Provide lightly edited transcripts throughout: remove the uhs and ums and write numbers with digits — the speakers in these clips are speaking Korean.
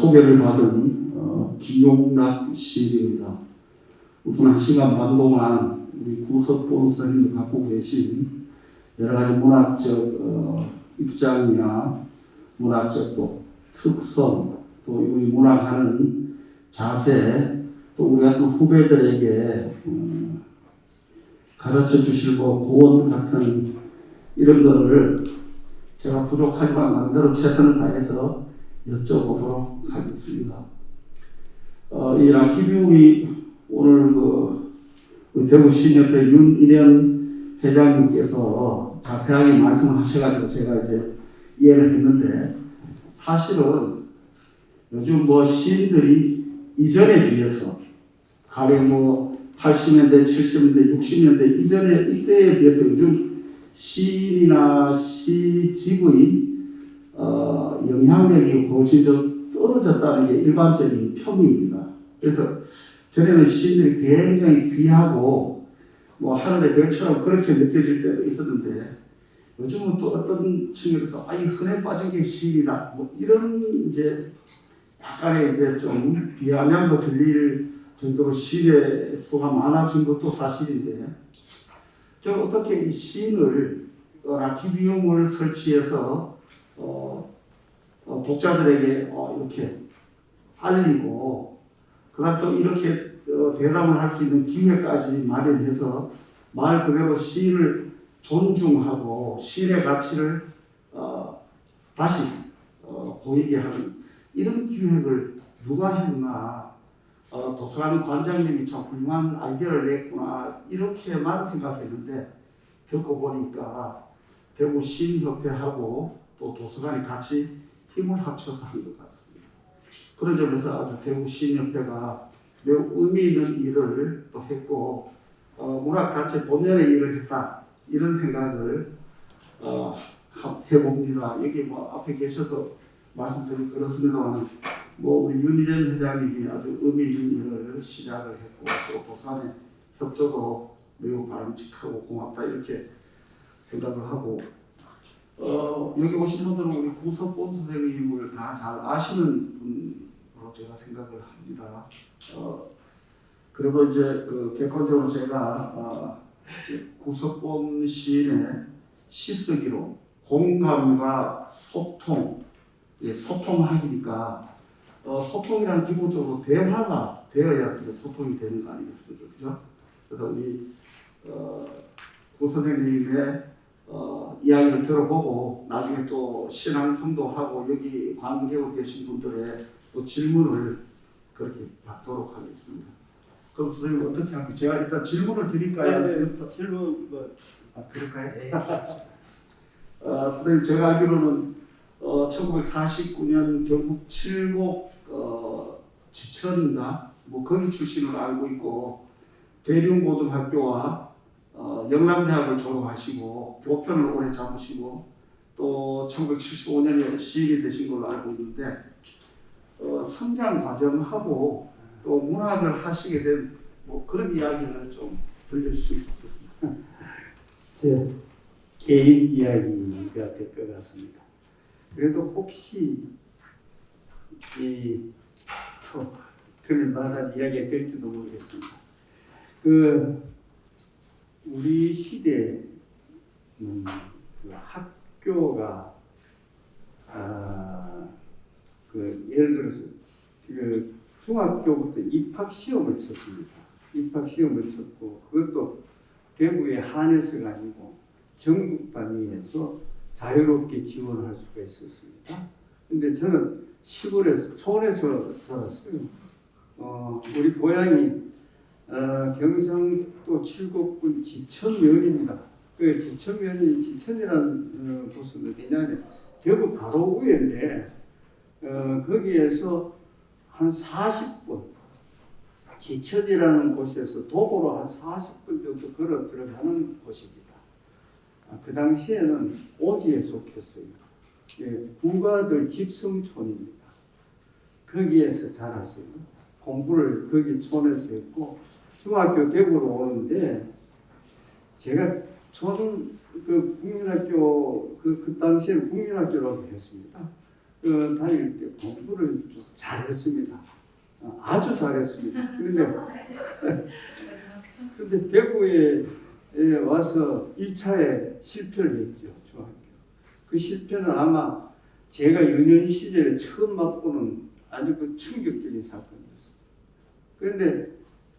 소개를 받은 김용락 시인입니다. 우선 1시간 반 동안 우리 구석본 선생님도 갖고 계신 여러 가지 문학적 입장이나 문학적 또 특성, 또 우리 문학하는 자세, 또 우리 같은 후배들에게 가르쳐 주실 고원 같은 이런 거를 제가 부족하지만 나름대로 최선을 다해서 여쭤보도록 하겠습니다. 이 라키비움이 오늘 우리 대구시인협회 윤일현 회장님께서 자세하게 말씀하셔가지고 제가 이제 이해를 했는데, 사실은 요즘 시인들이 이전에 비해서 가령 80년대, 70년대, 60년대 이전에 이때에 비해서 요즘 시인이나 시집의 영향력이 훨씬 더 떨어졌다는 게 일반적인 평입니다. 그래서 전에는 시인들이 굉장히 귀하고 하늘의 별처럼 그렇게 느껴질 때도 있었는데, 요즘은 또 어떤 측면에서 이 흔해 빠진 게 시인이다 이런 이제 약간의 이제 좀 비아냥도 들릴 정도로 시인의 수가 많아진 것도 사실인데, 저는 어떻게 이 시인을 라키비움을 설치해서 독자들에게 이렇게 알리고, 그다음 또 이렇게 대담을 할 수 있는 기회까지 마련해서 말 그대로 시인을 존중하고 시인의 가치를 다시 보이게 하는 이런 기획을 누가 했나, 도서관 관장님이 참 훌륭한 아이디어를 냈구나 이렇게만 생각했는데, 겪어보니까 대구 시인협회하고 또 도서관이 같이 힘을 합쳐서 한 것 같습니다. 그런 점에서 아주 대구 시인협회가 매우 의미 있는 일을 또 했고, 문학 자체 본연의 일을 했다 이런 생각을 해봅니다. 여기 앞에 계셔서 말씀드리기 그렇습니다만, 우리 윤일현 회장님이 아주 의미 있는 일을 시작을 했고, 또 도서관의 협조도 매우 바람직하고 고맙다 이렇게 생각을 하고, 여기 오신 분들은 우리 구석본 선생님을 다 잘 아시는 분으로 제가 생각을 합니다. 그리고 이제 객관적으로 제가 구석본 시인의 시쓰기로 공감과 소통, 소통하기니까 소통이란 기본적으로 대화가 되어야 소통이 되는 거 아니겠습니까? 그죠? 그래서 우리 구 선생님의 이야기를 들어보고 나중에 또 신앙송도 하고 여기 관계로 계신 분들의 또 질문을 그렇게 받도록 하겠습니다. 그럼 선생님 어떻게 할까요? 제가 일단 질문을 드릴까요? 네, 질문 그럴까요? 네. 선생님, 제가 알기로는 1949년 경북 칠곡 지천인가 거기 출신으로 알고 있고, 대륜고등학교와 영남대학을 졸업하시고 교편을 오래 잡으시고, 또 1975년에 시인이 되신 걸로 알고 있는데, 성장 과정하고 또 문학을 하시게 된 그런 이야기를 좀 들려주시면 좋겠습니다. 제 개인 이야기가 될 것 같습니다. 그래도 혹시 들을 만한 이야기가 될지도 모르겠습니다. 우리 시대는 학교가 예를 들어서 중학교부터 입학 시험을 쳤습니다. 입학 시험을 쳤고, 그것도 대구에 한해서가 아니고 전국 단위에서 자유롭게 지원할 수가 있었습니다. 근데 저는 시골에서 촌에서 살았어요. 우리 고향이 경상도 칠곡군 지천면입니다. 그 지천이라는 곳은 어디냐면 대구 바로 위인데, 거기에서 한 40분, 지천이라는 곳에서 도보로 한 40분 정도 걸어 들어가는 곳입니다. 그 당시에는 오지에 속했어요. 부가들 집성촌입니다. 거기에서 자랐어요. 공부를 거기 촌에서 했고, 중학교 대구로 오는데, 제가 국민학교, 그 당시에는 국민학교라고 했습니다. 다닐 때 공부를 좀 잘했습니다. 아주 잘했습니다. 그런데 대구에 와서 1차에 실패를 했죠. 중학교. 그 실패는 아마 제가 유년 시절에 처음 맛보는 아주 그 충격적인 사건이었어요. 그런데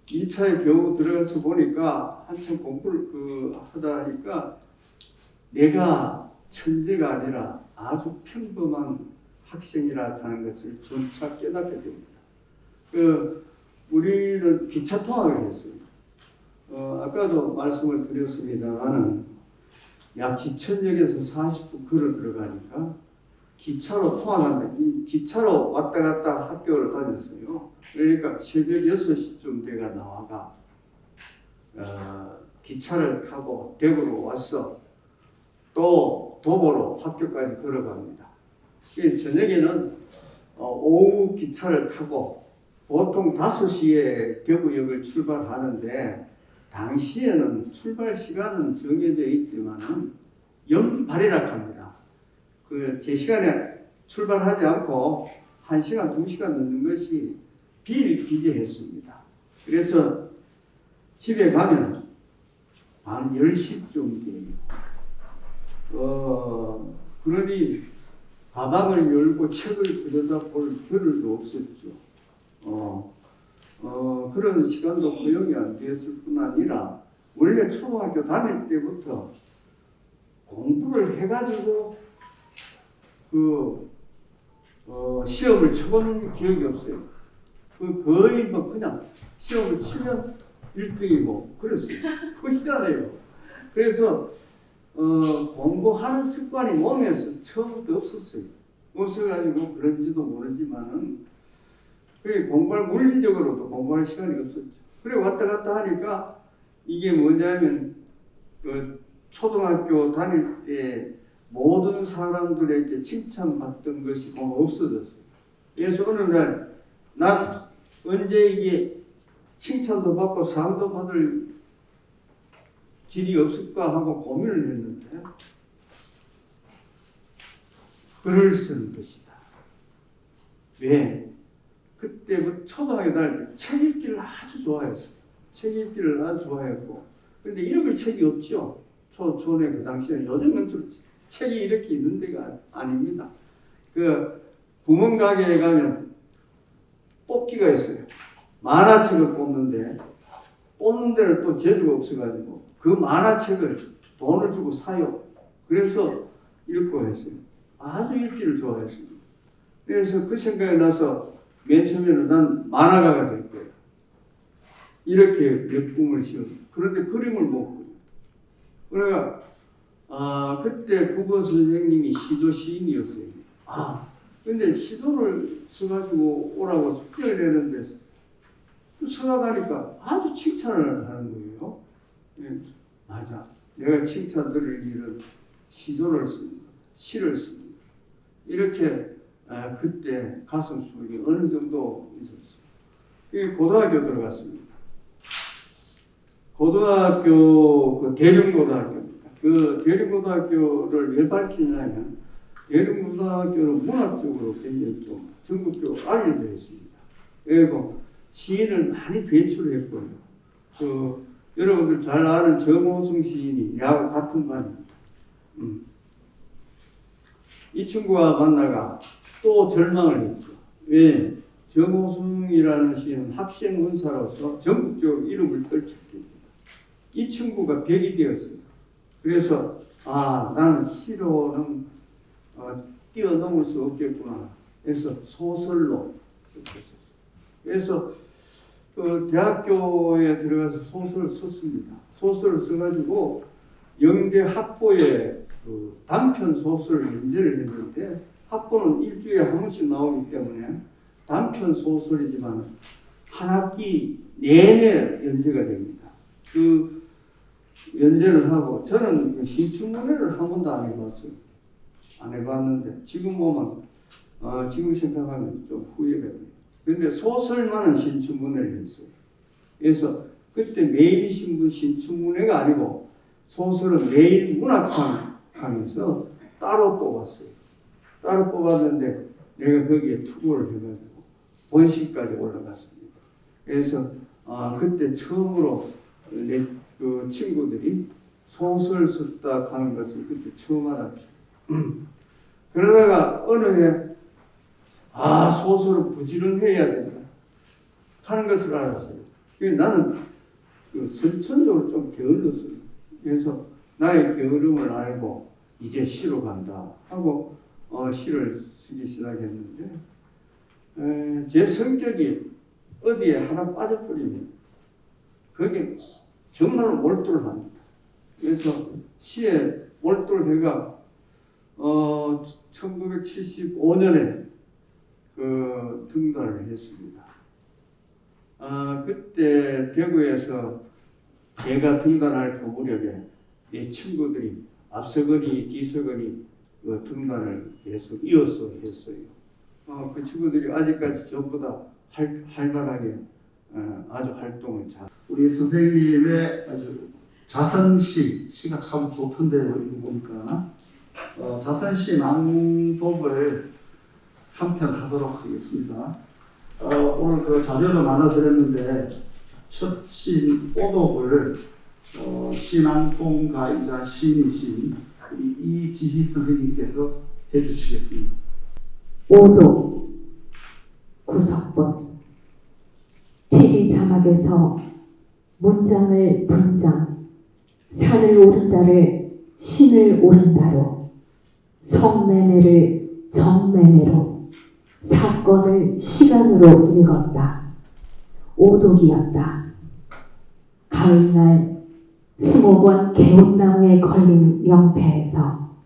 2차에 겨우 들어가서 보니까 한참 공부를 하다 하니까 내가 천재가 아니라 아주 평범한 학생이라는 것을 점차 깨닫게 됩니다. 우리는 기차 통학을 했어요. 아까도 말씀을 드렸습니다만은 약 지천역에서 40분 걸어 들어가니까 기차로 통학한다. 이 기차로 왔다 갔다 학교를 다녔어요. 그러니까 새벽 6시쯤 돼가 나와가 기차를 타고 대구로 와서 또 도보로 학교까지 걸어갑니다. 저녁에는 오후 기차를 타고 보통 5시에 대구역을 출발하는데 당시에는 출발 시간은 정해져 있지만은 연발이락합니다. 제 시간에 출발하지 않고 1시간, 2시간 늦는 것이 비일비재했습니다. 그래서 집에 가면 밤 10시쯤 돼요. 그러니 가방을 열고 책을 들여다볼 겨를도 없었죠. 그런 시간도 허용이 안 되었을 뿐 아니라 원래 초등학교 다닐 때부터 공부를 해가지고 시험을 쳐본 기억이 없어요. 거의 뭐 그냥 시험을 치면 1등이고 그랬어요. 그거 희한해요. 그래서 공부하는 습관이 몸에서 처음부터 없었어요. 없어가지고 그런지도 모르지만은 공부할 물리적으로도 공부할 시간이 없었죠. 그래 왔다 갔다 하니까 이게 뭐냐면 초등학교 다닐 때 모든 사람들에게 칭찬받던 것이 없어졌어요. 그래서 어느 날 난 언제 이게 칭찬도 받고 상도 받을 길이 없을까 하고 고민을 했는데 글을 쓰는 것이다. 왜? 그때부터 초등학교 다닐 때 책 읽기를 아주 좋아했어요. 책 읽기를 아주 좋아했고 근데 읽을 책이 없죠. 초에 그 당시에는 요즘은 책이 이렇게 있는 데가 아닙니다. 구멍 가게에 가면 뽑기가 있어요. 만화책을 뽑는데 뽑는 데는 또 재주가 없어가지고 그 만화책을 돈을 주고 사요. 그래서 읽고 했어요. 아주 읽기를 좋아했습니다. 그래서 그 생각이 나서 맨 처음에는 난 만화가가 될 거예요. 이렇게 몇 꿈을 씌웠어요. 그런데 그림을 못 그려요. 그러니까 그때 국어 선생님이 시조 시인이었어요. 근데 시조를 써가지고 오라고 숙제를 내는데 써가니까 아주 칭찬을 하는 거예요. 맞아. 내가 칭찬 들을 일은 시조를 씁니다. 시를 씁니다. 이렇게 그때 가슴 속에 어느 정도 있었어요. 고등학교 들어갔습니다. 고등학교 대령고등학교입니다. 대령고등학교를 왜 밝히냐면 대령고등학교는 문학적으로 굉장히 좀 전국적으로 알려져 있습니다. 그리고 시인을 많이 배출했고요. 여러분들 잘 아는 정호승 시인이 야하고 같은 반입니다. 이 친구와 만나가 또 절망을 했죠. 왜? 정호승이라는 시인은 학생 문사로서 전국적으로 이름을 떨쳤습니다. 이 친구가 벽이 되었어요. 그래서 나는 시로는 뛰어넘을 수 없겠구나. 그래서 소설로 썼어요. 그래서 대학교에 들어가서 소설을 썼습니다. 소설을 써가지고 영대 학부에 단편 소설을 연재를 했는데 학부는 일주일에 한 번씩 나오기 때문에 단편 소설이지만 한 학기 내내 연재가 됩니다. 연재를 하고 저는 신춘문예를 한 번도 안 해봤어요. 안 해봤는데 지금 보면 지금 생각하면 좀 후회가 돼요. 그런데 소설만은 신춘문예를 했어요. 그래서 그때 매일신문 신춘문예가 아니고 소설은 매일 문학상 하면서 따로 뽑았어요. 따로 뽑았는데 내가 거기에 투고를 해가지고 본식까지 올라갔습니다. 그래서 그때 처음으로 내 그 친구들이 소설 썼다 하는 것을 그때 처음 알았죠. 그러다가 어느 해 소설은 부지런해야 된다 하는 것을 알았어요. 나는 그 선천적으로 좀 게을렀어요. 그래서 나의 게으름을 알고 이제 시로 간다 하고 시를 쓰기 시작했는데 제 성격이 어디에 하나 빠져버리면 거기에 정말 몰두를 합니다. 그래서 시에 몰두해가 1975년에 그 등단을 했습니다. 그때 대구에서 제가 등단할 그 무렵에 내 친구들이 앞서거니 뒤서거니 그 등단을 계속 이어서 했어요. 그 친구들이 아직까지 전보다 활발하게 아주 활동을 잘. 우리 선생님의 아주 시가 참 좋던데요. 이거 보니까 자선시 낭독을 한 편 하도록 하겠습니다. 오늘 그 자료를 나눠드렸는데 첫 시인 오독을 시낭송가이자 시인이신 우리 이지희 선생님께서 해주시겠습니다. 오독 구석본 책의 자막에서 문장을 분장, 산을 오른다를 신을 오른다로, 성매매를 정매매로, 사건을 시간으로 읽었다. 오독이었다. 가을날 수목원 개운나무에 걸린 명패에서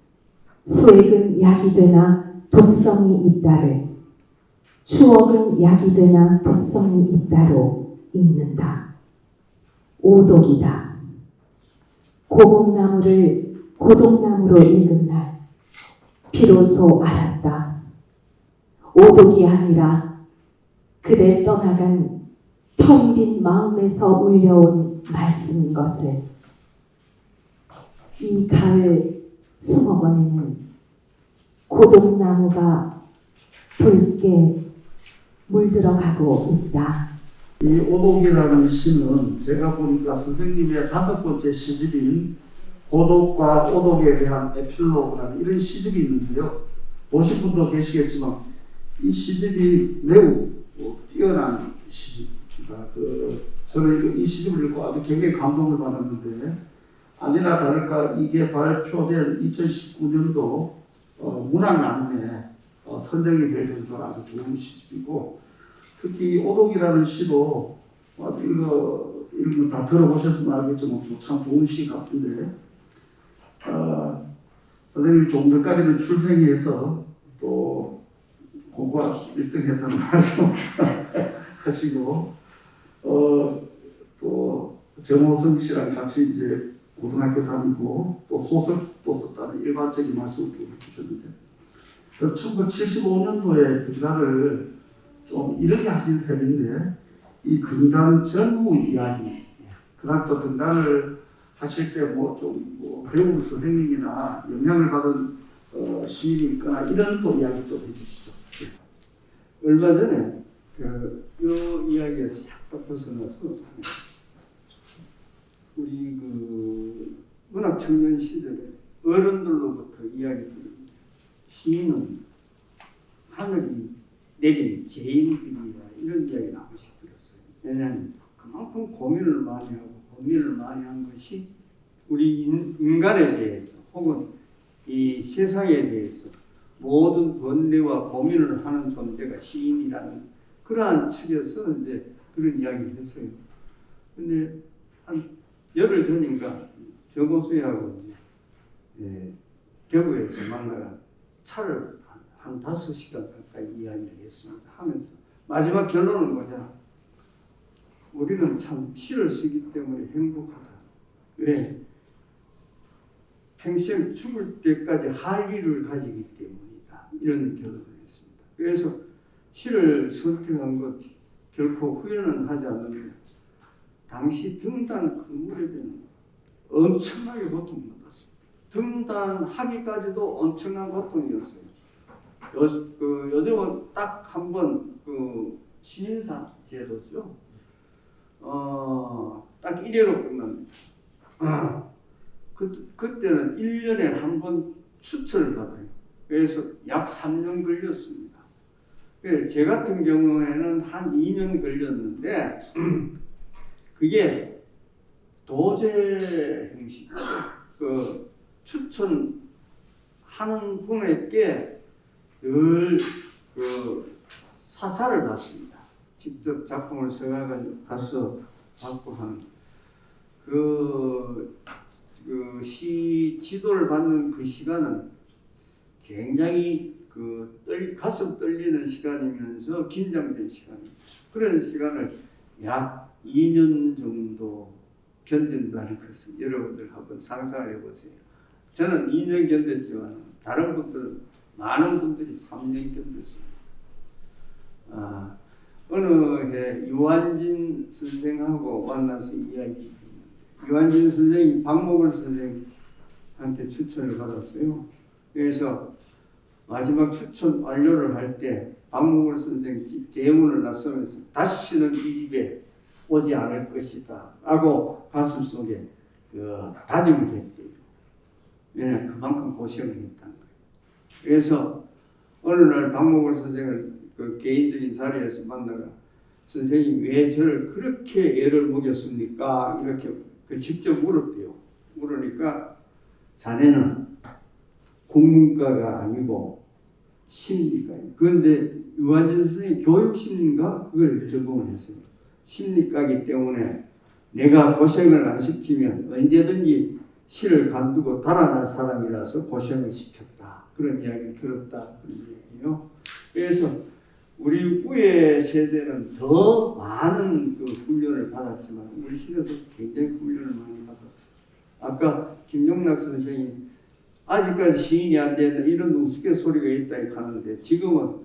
수액은 약이 되나 독성이 있다를, 추억은 약이 되나 독성이 있다로 읽는다. 오독이다. 고목나무를 고독나무로 읽은 날 비로소 알았다. 오독이 아니라 그대 떠나간 텅 빈 마음에서 울려온 말씀인 것을. 이 가을 수목원에는 고독나무가 붉게 물들어가고 있다. 이 오독이라는 시는 제가 보니까 선생님의 5번째 시집인 고독과 오독에 대한 에필로그라는 이런 시집이 있는데요. 보신 분도 계시겠지만 이 시집이 매우 뛰어난 시집입니다. 저는 이 시집을 읽고 아주 굉장히 감동을 받았는데 아니나 다를까 이게 발표된 2019년도 문학나눔에 선정이 될 정도로 아주 좋은 시집이고, 특히 오독이라는 시도 읽으면 다 들어보셨으면 알겠지만 참 좋은 시 같은데 선생님이 조금 전까지는 출생해서 또 공부가 1등 했다는 말씀 하시고 또 정호성 씨랑 같이 이제 고등학교 다니고 또 소설도 썼다는 일반적인 말씀을 좀 해주셨는데 1975년도에 등단을 좀 이렇게 하신 셈인데 이 등단 전후 이야기, 그다음 또 등단을 하실 때 배우 선생님이나 영향을 받은 시인이 있거나 이런 또 이야기 좀 해주시죠. 얼마 전에 이 이야기에서 약간 벗어나서 우리 그 문학 청년 시절에 어른들로부터 이야기 들은 시인은 하늘이 내린 제일비리라 이런 이야기 나오시 들었어요. 왜냐하면 그만큼 고민을 많이 하고 고민을 많이 한 것이 우리 인간에 대해서 혹은 이 세상에 대해서 모든 번뇌와 고민을 하는 존재가 시인이라는 그러한 측에서 이제 그런 이야기를 했어요. 근데 한 열흘 전인가 정호수하고 대구에서 만나가 차를 한 5시간 가까이 이야기를 했습니다. 하면서 마지막 결론은 뭐냐? 우리는 참 시를 쓰기 때문에 행복하다. 왜? 평생 죽을 때까지 할 일을 가지기 때문이다. 이런 결론을 했습니다. 그래서 시를 선택한 것 결코 후회는 하지 않는데 당시 등단 그 무렵에는 엄청나게 고통받았습니다. 등단하기까지도 엄청난 고통이었어요. 요즘은 딱 한 번 그 시인상 제도죠. 딱 1회로 끝납니다. 그때는 1년에 한 번 추천을 받아요. 그래서 약 3년 걸렸습니다. 제 같은 경우에는 한 2년 걸렸는데 그게 도제 형식이에요. 그 추천하는 분에게 늘 그 사사를 받습니다. 직접 작품을 써가지고 가서 받고 하는 그 시 지도를 받는 그 시간은 굉장히 가슴 떨리는 시간이면서 긴장된 시간입니다. 그런 시간을 약 2년 정도 견딘다는 것을 여러분들 한번 상상해 보세요. 저는 2년 견뎠지만 다른 분들은 많은 분들이 3년 견뎠습니다. 어느 해 유한진 선생하고 만나서 이야기했는데 유한진 선생이 박목월 선생한테 추천을 받았어요. 그래서 마지막 추천 완료를 할 때 박목월 선생 대문을 나서면서 다시는 이 집에 오지 않을 것이다 라고 가슴속에 다짐을 했대요. 왜냐하면 그만큼 고생을 했다는 거예요. 그래서 어느 날 박목월 선생을 개인적인 자리에서 만나가 선생님 왜 저를 그렇게 애를 먹였습니까? 이렇게 직접 물었대요. 물으니까 자네는 국문과가 아니고 심리과예요. 그런데 유한진 선생이 교육심리인가? 그걸 전공을 했어요. 심리과이기 때문에 내가 고생을 안 시키면 언제든지 시를 간두고 달아날 사람이라서 고생을 시켰다. 그런 이야기를 들었다. 그런 얘기예요. 그래서 우리 후에 세대는 더 많은 훈련을 받았지만 우리 시대도 굉장히 훈련을 많이 받았어요. 아까 김용락 선생이 아직까지 시인이 안 되는 이런 우스갯소리가 있다 하는데 지금은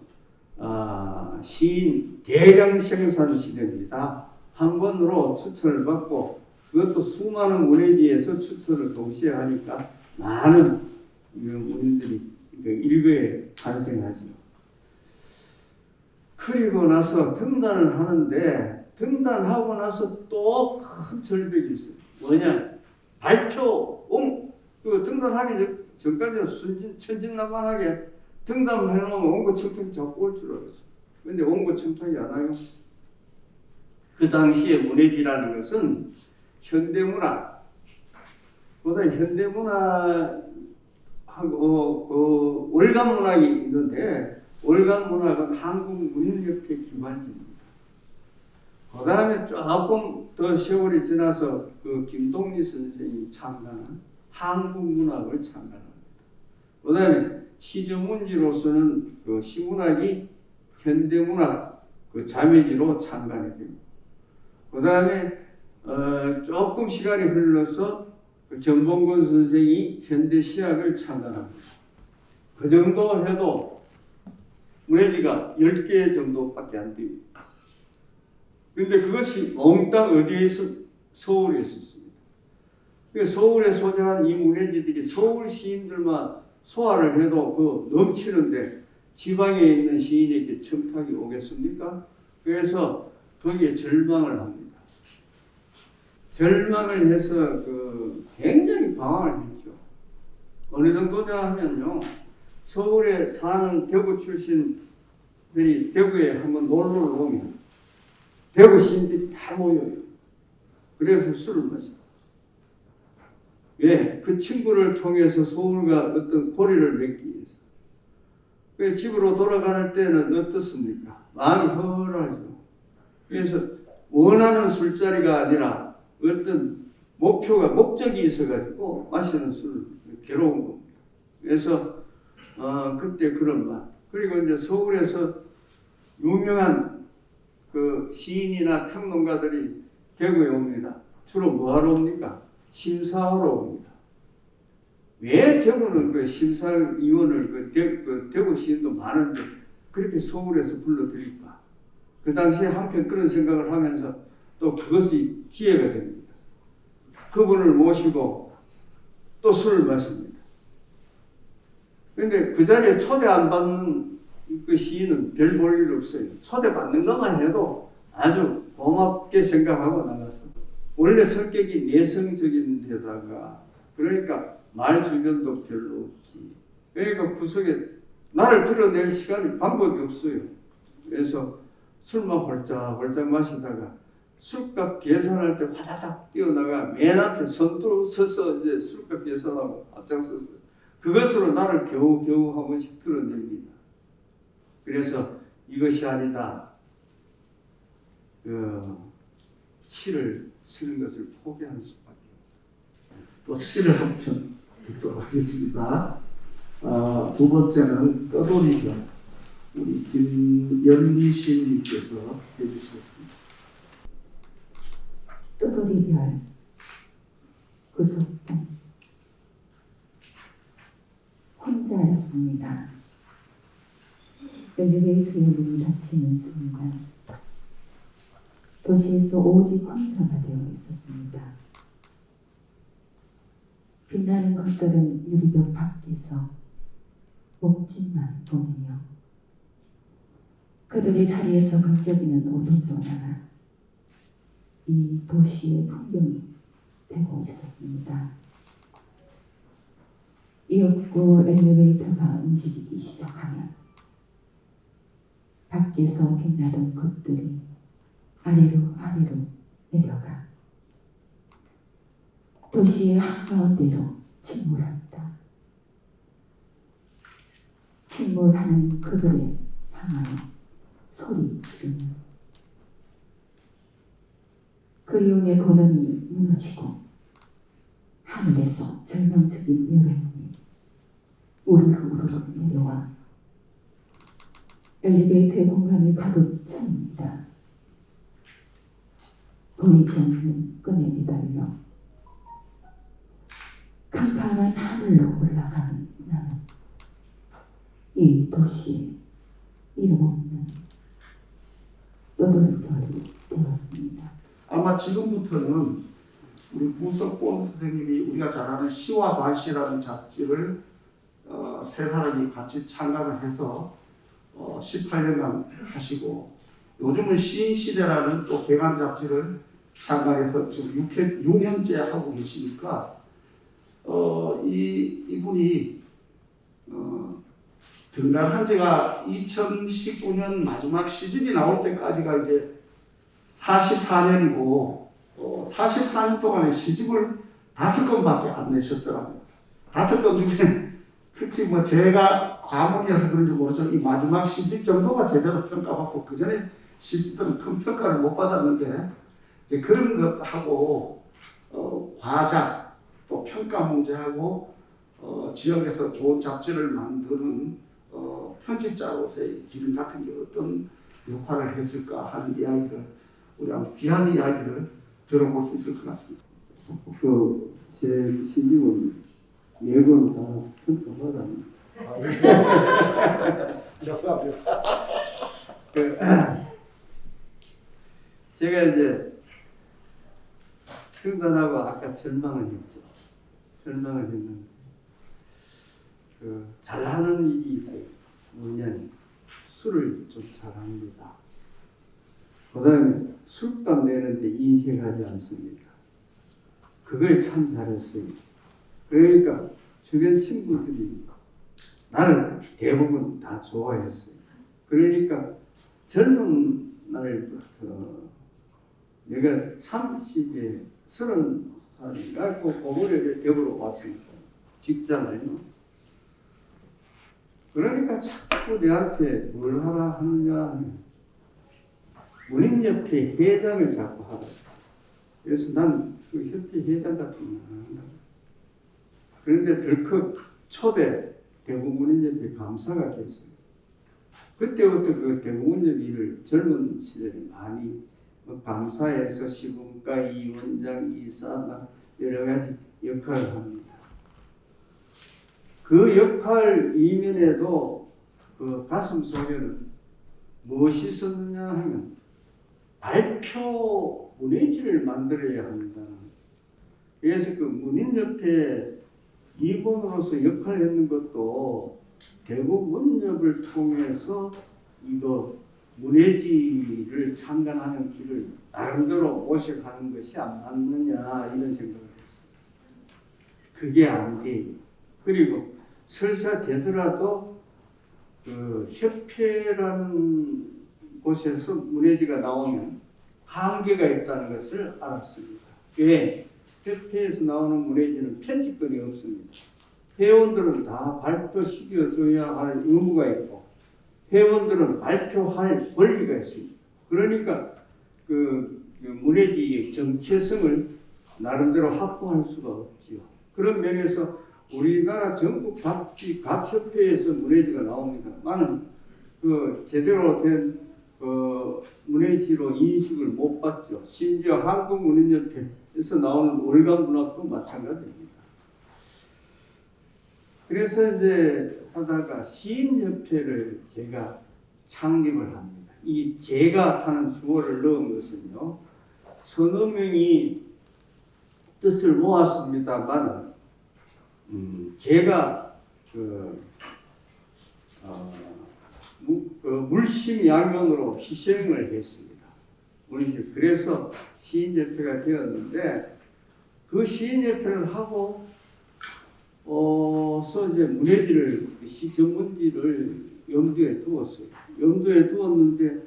시인 대량 생산 시대입니다. 한 권으로 추천을 받고 그것도 수많은 문예지에서 추천을 동시에 하니까 많은 문인들이 일거에 탄생하죠. 그리고 나서 등단을 하는데 등단하고 나서 또 큰 절벽이 있어요. 뭐냐? 발표, 등단하기 전까지는 천진난만하게 등단을 해놓으면 원고 청탁이 자꾸 올 줄 알았어요. 근데 원고 청탁이 안 와요. 그 당시에 문예지라는 것은 현대문화, 보다 현대문화하고 월간문학이 있는데 월간문학은 한국문인협회 기관지입니다. 그 다음에 조금 더 세월이 지나서 김동리 선생이 창간한 한국문학을 창간합니다. 그 다음에 시전문지로서는 시문학이 현대문학 자매지로 창간이 됩니다. 그 다음에 조금 시간이 흘러서 정봉근 선생이 현대시학을 창간합니다. 그 정도 해도 문예지가 10개 정도밖에 안 됩니다. 그런데 그것이 몽땅 어디에 서울에 있었습니다. 서울에 소재한 이 문예지들이 서울 시인들만 소화를 해도 넘치는데 지방에 있는 시인에게 청탁이 오겠습니까? 그래서 거기에 절망을 합니다. 절망을 해서 굉장히 방황을 했죠. 어느 정도냐 하면요. 서울에 사는 대구 출신들이 대구에 한번 놀러를 오면 대구 시인들이 다 모여요. 그래서 술을 마셔요. 왜? 그 친구를 통해서 서울과 어떤 고리를 맺기 위해서. 그 집으로 돌아갈 때는 어떻습니까? 마음이 허허하죠. 그래서 원하는 술자리가 아니라 어떤 목적이 있어가지고 마시는 술, 괴로운 겁니다. 그래서 그때 그런 맛. 그리고 이제 서울에서 유명한 시인이나 평론가들이 대구에 옵니다. 주로 뭐하러 옵니까? 심사하러 옵니다. 왜 대구는 심사위원을 대구 시인도 많은데 그렇게 서울에서 불러들일까? 그 당시에 한편 그런 생각을 하면서 또 그것이 기회가 됩니다. 그분을 모시고 또 술을 마십니다. 그런데 그 자리에 초대 안 받는 그 시인은 별 볼 일 없어요. 초대받는 것만 해도 아주 고맙게 생각하고 나가서 원래 성격이 내성적인 데다가 그러니까 말 주변도 별로 없지. 그러니까 구석에 나를 드러낼 시간이 방법이 없어요. 그래서 술만 홀짝홀짝 마시다가 술값 계산할 때 화다닥 뛰어나가 맨 앞에 선두로 서서 이제 술값 계산하고 앞장서서 그것으로 나를 겨우겨우 한 번씩 드러냅니다. 그래서 이것이 아니다. 시를 쓰는 것을 포기하는 수밖에 없어요. 또 시를 한 편 듣도록 하겠습니다. 두 번째는 떠돌이별, 우리 김연미 시인님께서 해주시겠습니다. 떠돌이별 구속동 혼자였습니다. 엘리베이터의 문이 닫히는 순간 도시에서 오직 혼자가 되어 있었습니다. 빛나는 것들은 유리벽 밖에서 목짓만 보이며 그들의 자리에서 번쩍이는 어둠도 나가 이 도시의 풍경이 되고 있었습니다. 이윽고 엘리베이터가 움직이기 시작하면 밖에서 빛나던 것들이 아래로 내려가 도시의 한가운데로 침몰합니다. 침몰하는 그들의 향하여 소리 지르는 그리움의 고난이 무너지고 하늘에서 절망적인 요령이 우르르 내려와 엘리베이터의 공간을 가득 찹니다. 보이지 않는 끈에 매달려 캄캄한 하늘로 올라가는 나는 이 도시에 이름 없는 떠돌이별이 되었습니다. 아마 지금부터는 우리 부석본 선생님이 우리가 잘 아는 시와 과시라는 잡지를 세 사람이 같이 창간을 해서 18년간 하시고 요즘은 시인시대라는 또 개간 잡지를 창간해서 지금 6년째 하고 계시니까 이분이 등단한 지가 2019년 마지막 시즌이 나올 때까지가 이제 44년이고 44년 동안에 시집을 5권밖에 안 내셨더라고요. 5권 중에 특히 뭐 제가 과문이어서 그런지 모르지만 이 마지막 시집 정도가 제대로 평가받고 그 전에 시집들은 큰 평가를 못 받았는데 이제 그런 것하고 과작 또 평가 문제하고 지역에서 좋은 잡지를 만드는 편집자로서의 기능 같은 게 어떤 역할을 했을까 하는 이야기를 우리 아주 귀한 이야기를 들어볼 수 있을 것 같습니다. 제 시집은 4권 다 평가받았는데 죄송합니다. 제가 이제 평단하고 아까 절망을 했죠. 절망을 했는데 잘하는 일이 있어요. 뭐냐면 술을 좀 잘합니다. 그 다음에 술값 내는데 인색하지 않습니다. 그걸 참 잘했어요. 그러니까 주변 친구들이 나를 대부분 다 좋아했어요. 그러니까 젊은 날부터 내가 30에 30살인가 그 고물에 대구로 왔으니까 직장을. 그러니까 자꾸 내한테 뭘 하라 하느냐 하면 문인협회 회장을 자꾸 하라. 그래서 난 그 협회 회장 같은 거 안 한다. 그런데 덜컥 초대 대구문인협회 감사가 됐어요. 그때부터 그 대구문인협회 일을 젊은 시절에 많이 감사해서 시군과 이원장, 이사 여러 가지 역할을 합니다. 그 역할 이면에도 그 가슴 속에는 무엇이 있었느냐 하면 발표 문해지를 만들어야 한다. 그래서 그 문인협회 이범으로서 역할을 했는 것도 대구 문협을 통해서 이거 문해지를 창간하는 길을 나름대로 모셔가는 것이 안 맞느냐 이런 생각을 했어요. 그게 안 돼요. 그리고 설사 되더라도 그 협회라는 곳에서 문해지가 나오면 한계가 있다는 것을 알았습니다. 왜? 협회에서 나오는 문해지는 편집권이 없습니다. 회원들은 다 발표시켜줘야 할 의무가 있고 회원들은 발표할 권리가 있습니다. 그러니까 그 문해지의 정체성을 나름대로 확보할 수가 없지요. 그런 면에서 우리나라 전국 각 협회에서 문해지가 나옵니다. 나는 그 제대로 된 문해지로 인식을 못 받죠. 심지어 한국문인협회에서 나오는 월간문학도 마찬가지입니다. 그래서 이제 하다가 시인협회를 제가 창립을 합니다. 이 제가 하는 주어를 넣은 것은요, 서너 명이 뜻을 모았습니다만, 제가 물심양면으로 희생을 했습니다. 그래서 시인협회가 되었는데, 그 시인협회를 하고 이제 문해지를 시 전문지를 염두에 두었어요. 염두에 두었는데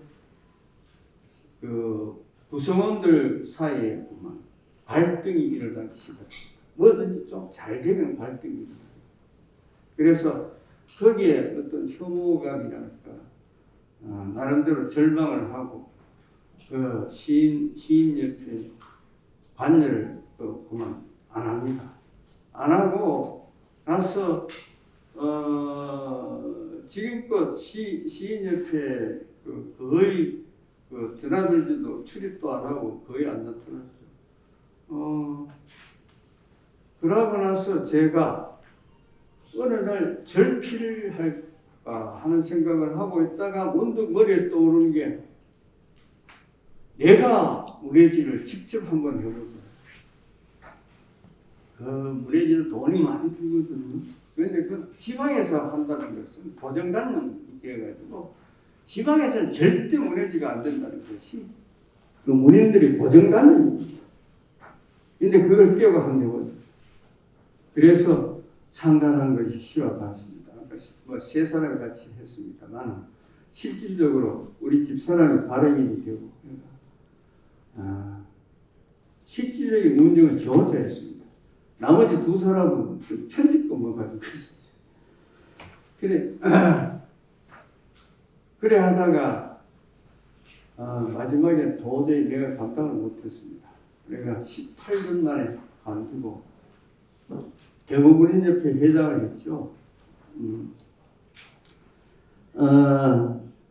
그 구성원들 사이에 보면 갈등이 일어나기 시작합니다. 뭐든지 좀 잘 되면 갈등이 일어나요. 그래서 거기에 어떤 혐오감이랄까 나름대로 절망을 하고 그 시인협회 관여를 그만 안 합니다. 안 하고 나서 지금껏 시인협회 거의 드나들지도 출입도 안 하고 거의 안 나타났죠. 그러고 나서 제가 어느 날 절필을 할까 하는 생각을 하고 있다가 문득 머리에 떠오르는 게 내가 문해지를 직접 한번 해보자. 그 문해지는 돈이 많이 들거든요. 그런데 그 지방에서 한다는 것은 고정관념이 되어가지고 지방에서는 절대 문해지가 안 된다는 것이 그 문인들이 고정관념입니다. 근데 그걸 깨고 한 거죠. 그래서 창간한 것이 시와 같습니다. 뭐 세 사람이 같이 했습니다만 실질적으로 우리 집 사람이 발행인이 되고 실질적인 운영은 저 혼자 했습니다. 나머지 두 사람은 편집권만 가지고 있었어요. 그래 하다가 마지막에 도저히 내가 감당을 못했습니다. 내가 18년 만에 관두고 대구문인협회 회장을 했죠.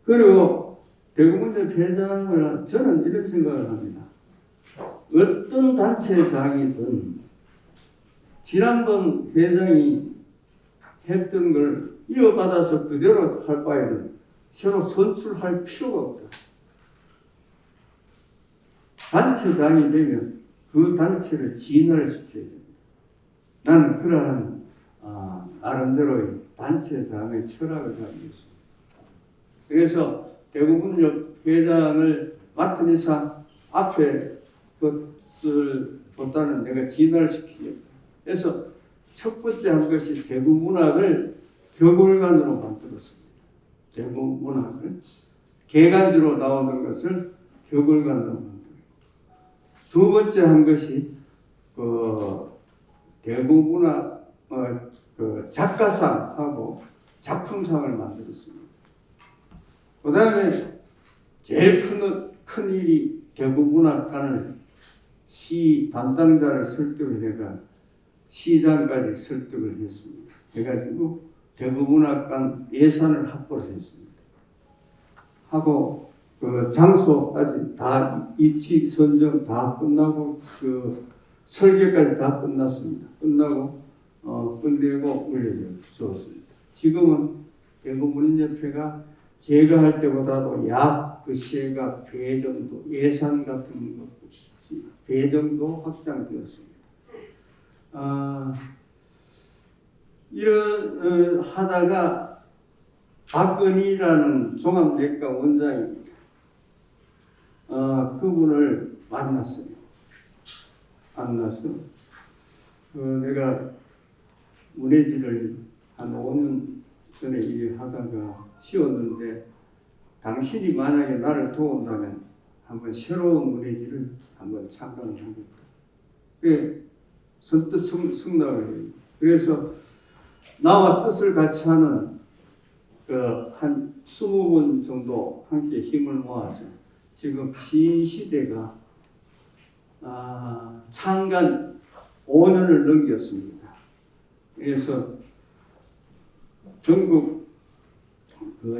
그리고 대구문인협회 회장을 저는 이런 생각을 합니다. 어떤 단체장이든 지난번 회장이 했던 걸 이어받아서 그대로 할 바에는 새로 선출할 필요가 없다. 단체장이 되면 그 단체를 진화시켜야 됩니다. 나는 그러한 나름대로의 단체장의 철학을 가지고 있습니다. 그래서 대구문협 회장을 맡은 이상 앞에 것을 보다는 내가 진화를 시키겠다. 그래서 첫 번째 한 것이 대구문학을 격월간으로 만들었습니다. 대구문학을 개간지로 나오는 것을 격월간으로 만들었고, 두 번째 한 것이 대구문학 작가상하고 작품상을 만들었습니다. 그 다음에 제일 큰 일이 대구문학관을 시 담당자를 설득을 해가 시장까지 설득을 했습니다. 해가지고 대구문학관 예산을 확보를 했습니다. 하고 그 장소까지 다 이치 선정 다 끝나고 그 설계까지 다 끝났습니다. 끝나고 끝내고 올려주었습니다. 지금은 대구문인협회가 제가 할 때보다도 약 그 시가 배 정도 예산 같은 것 배 정도 확장되었습니다. 이런 하다가 박근희라는 종합내과 원장입니다. 그분을 만났어요. 만나서 내가 문해지를 한 5년 전에 일하다가 쉬었는데 당신이 만약에 나를 도운다면 한번 새로운 문해지를 한번 창단을 하겠다. 그게 선뜻 승낙을 해요. 그래서 나와 뜻을 같이 하는 한 20분 정도 함께 힘을 모아서 지금 시인 시대가 창간 5년을 넘겼습니다. 그래서 전국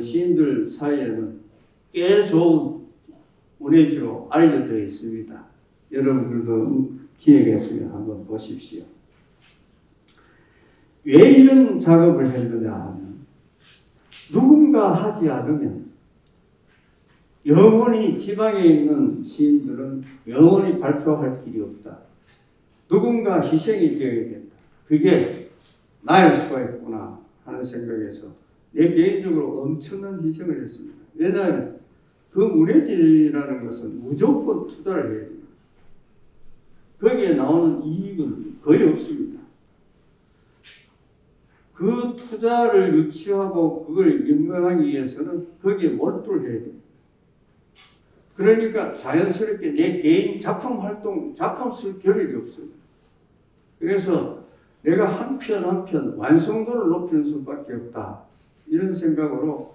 시인들 사이에는 꽤 좋은 문해지로 알려져 있습니다. 여러분들도 기회가 있으면 한번 보십시오. 왜 이런 작업을 했느냐 하면 누군가 하지 않으면 영원히 지방에 있는 시인들은 영원히 발표할 길이 없다. 누군가 희생이 되어야 된다. 그게 나일 수가 있구나 하는 생각에서 내 개인적으로 엄청난 희생을 했습니다. 왜냐하면 그 문해지라는 것은 무조건 투자를 해야 됩니다. 거기에 나오는 이익은 거의 없습니다. 그 투자를 유치하고 그걸 연명하기 위해서는 거기에 몰두를 해야 됩니다. 그러니까 자연스럽게 내 개인 작품 활동, 작품 쓸 겨를이 없어요. 그래서 내가 한 편 완성도를 높이는 수밖에 없다. 이런 생각으로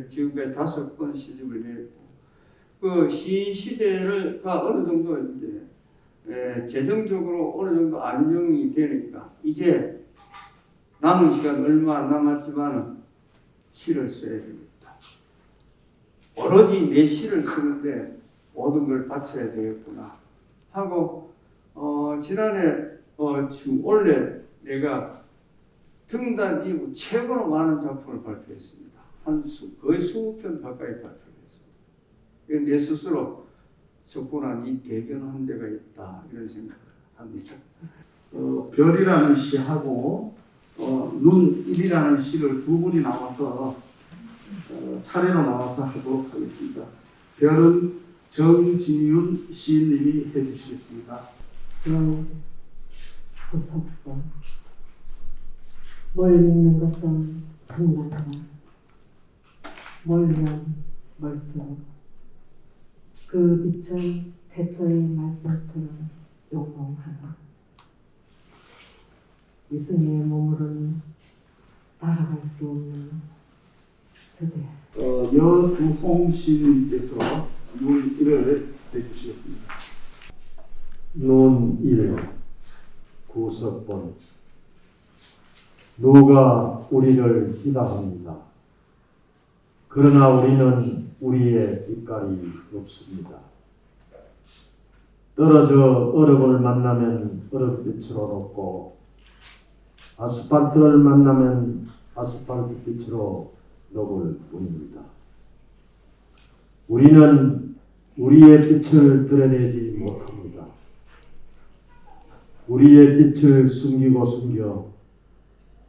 지금까지 5권 시집을 냈고, 그 시인 시대가 어느 정도 이제 재정적으로 어느 정도 안정이 되니까 이제 남은 시간 얼마 안 남았지만 시를 써야 됩니다. 오로지 내 시를 쓰는데 모든 걸 바쳐야 되겠구나 하고 지난해 지금 원래 내가 등단 이후 최고로 많은 작품을 발표했습니다. 거의 20편 가까이 발표했습니다. 내 스스로 적분한 이 대견한 데가 있다 이런 생각을 합니다. 별이라는 시하고 눈일이라는 시를 두 분이 나와서 차례로 나와서 하도록 하겠습니다. 별은 정진윤 시인님이 해주시겠습니다. 구석고 멀리 있는 것은 한나라 멀면 멀수록 그 빛은 태초의 말씀처럼 용롱하나 이승의 몸으로는 따라갈 수 없는 그대. 여두홍 시인님께서 눈일을 해주시겠습니다. 눈일 구석본 누가 우리를 희다합니다. 그러나 우리는 우리의 빛깔이 없습니다. 떨어져 얼음을 만나면 얼음빛으로 녹고 아스팔트를 만나면 아스팔트빛으로 녹을 뿐입니다. 우리는 우리의 빛을 드러내지 못합니다. 우리의 빛을 숨기고 숨겨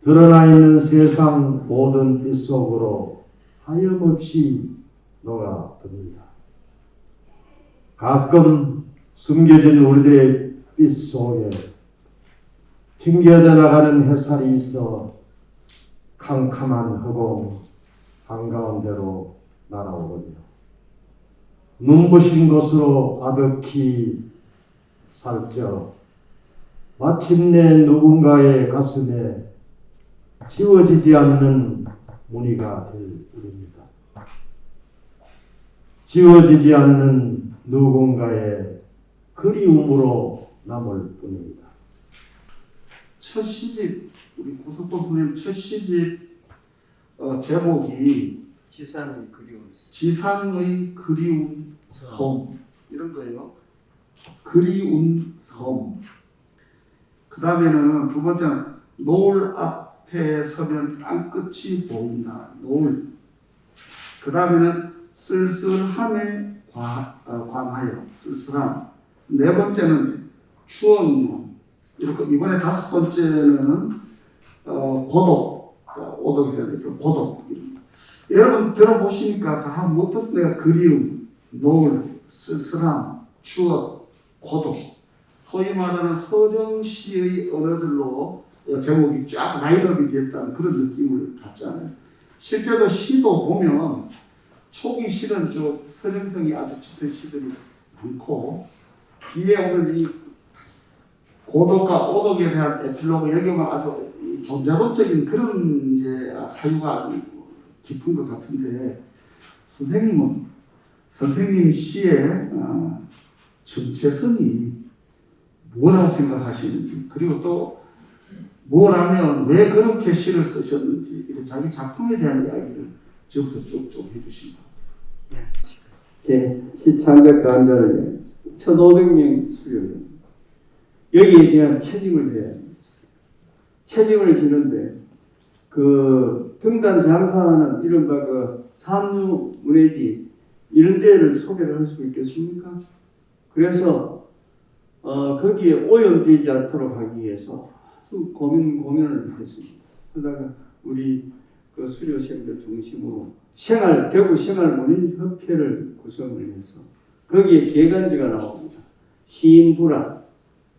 드러나 있는 세상 모든 빛 속으로 하염없이 녹아듭니다. 가끔 숨겨진 우리들의 빛 속에 튕겨져 나가는 햇살이 있어 캄캄한 허공 한가운데로 날아오거든요. 눈부신 곳으로 아득히 살쪄 마침내 누군가의 가슴에 지워지지 않는 무늬가 될 일입니다. 지워지지 않는 누군가의 그리움으로 남을 뿐입니다. 첫 시집, 우리 고석범 선생님 첫 시집 제목이 지산의 그리움. 지상의 그리운 섬 이런 거예요. 그리운 섬. 그 다음에는 두 번째는 노을 앞에 서면 땅끝이 보인다. 노을. 그 다음에는 쓸쓸함에 관하여 쓸쓸함. 네 번째는 추억론. 이렇게 이번에 5번째는 고독. 오독이 되는 고독. 여러분 들어보시니까 다 못해서 내가 그리움, 노을, 쓸쓸함, 추억, 고독, 소위 말하는 서정시의 언어들로 제목이 쫙 라인업이 됐다는 그런 느낌을 받잖아요. 실제로 시도 보면 초기 시는 좀 선행성이 아주 짙은 시들이 많고 뒤에 오는 이 고독과 오독에 대한 에필로그 여기가 아주 존재론적인 그런 이제 사유가 아주 깊은 것 같은데 선생님 시의 정체성이 뭐라고 생각하시는지 그리고 또 뭐라면 왜 그렇게 시를 쓰셨는지 이렇게 자기 작품에 대한 이야기를 지금부터 쭉쭉 해주시기 바랍니다. 제 시창작 가운데를 1,500명 수료입니다. 여기에 대한 책임을 져야 합니다. 책임을 지는데 그 등단 장사하는 이른바 그 삼류 문예지 이런 데를 소개를 할 수 있겠습니까? 그래서 거기에 오염되지 않도록 하기 위해서 아주 고민을 했습니다. 그러다가 우리 그 수료생들 중심으로 대구 생활문인협회를 구성을 해서 거기에 개간지가 나옵니다. 시인부라.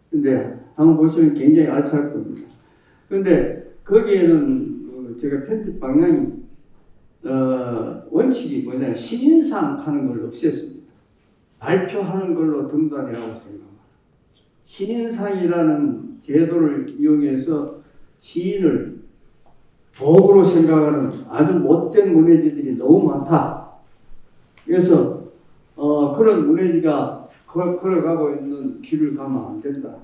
근데 한번 보시면 굉장히 알찰 겁니다. 근데 거기에는 제가 편집 방향이 원칙이 뭐냐 신인상 하는 걸 없앴습니다. 발표하는 걸로 등단이라고 생각합니다. 신인상이라는 제도를 이용해서 시인을 도구로 생각하는 아주 못된 문예지들이 너무 많다. 그래서 그런 문예지가 걸어가고 있는 길을 가면 안 된다.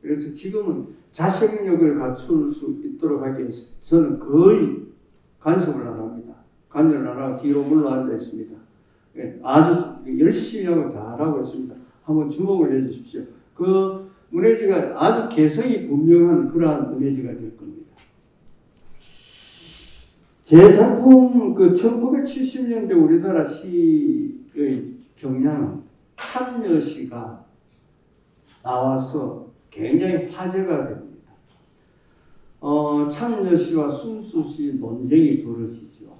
그래서 지금은 자생력을 갖출 수 있도록 하기 위해서 저는 거의 간섭을 안 합니다. 간섭을 안 하고 뒤로 물러앉아 있습니다. 아주 열심히 하고 잘하고 있습니다. 한번 주목을 해 주십시오. 그 문예지가 아주 개성이 분명한 그러한 문예지가 될 겁니다. 제 작품 그 1970년대 우리나라 시의 경향은 참여시가 나와서 굉장히 화제가 됩니다. 참여시와 순수시 논쟁이 벌어지죠.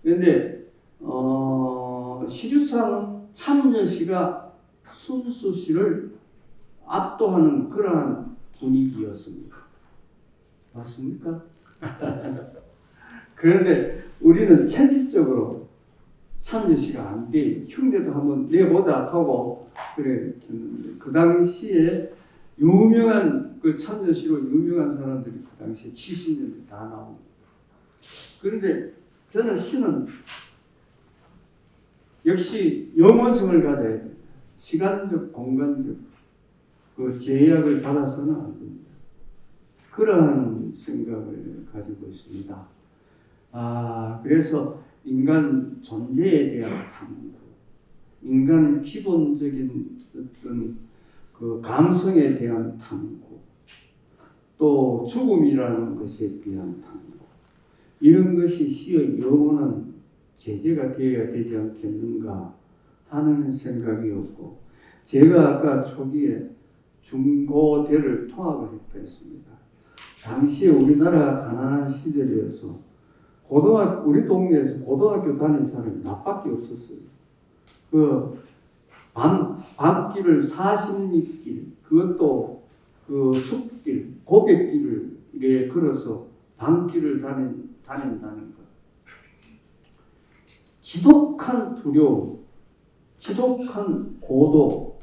그런데 시류상은 참여시가 순수시를 압도하는 그러한 분위기였습니다. 맞습니까? 그런데 우리는 체질적으로 참여시가 안 돼. 흉내도 한번 내보자 하고 그래 했는데 그 당시에 유명한 그 참여시로 유명한 사람들이 그 당시에 70년대 다 나옵니다. 그런데 저는 시는 역시 영원성을 가져야 됩니다. 시간적, 공간적 그 제약을 받아서는 안 됩니다. 그러한 생각을 가지고 있습니다. 그래서 인간 존재에 대한 탐구, 인간 기본적인 어떤 그 감성에 대한 탐구, 또 죽음이라는 것에 대한 탐구, 이런 것이 시의 영원한 제재가 되어야 되지 않겠는가 하는 생각이었고, 제가 아까 초기에 중고대를 통합을 했다 했습니다. 당시에 우리나라가 가난한 시절이어서 우리 동네에서 고등학교 다니는 사람이 나밖에 없었어요. 그 밤길을 40리길, 그것도 그 숲길, 고갯길을 이렇게 걸어서 밤길을 다닌다는 것. 지독한 두려움, 지독한 고독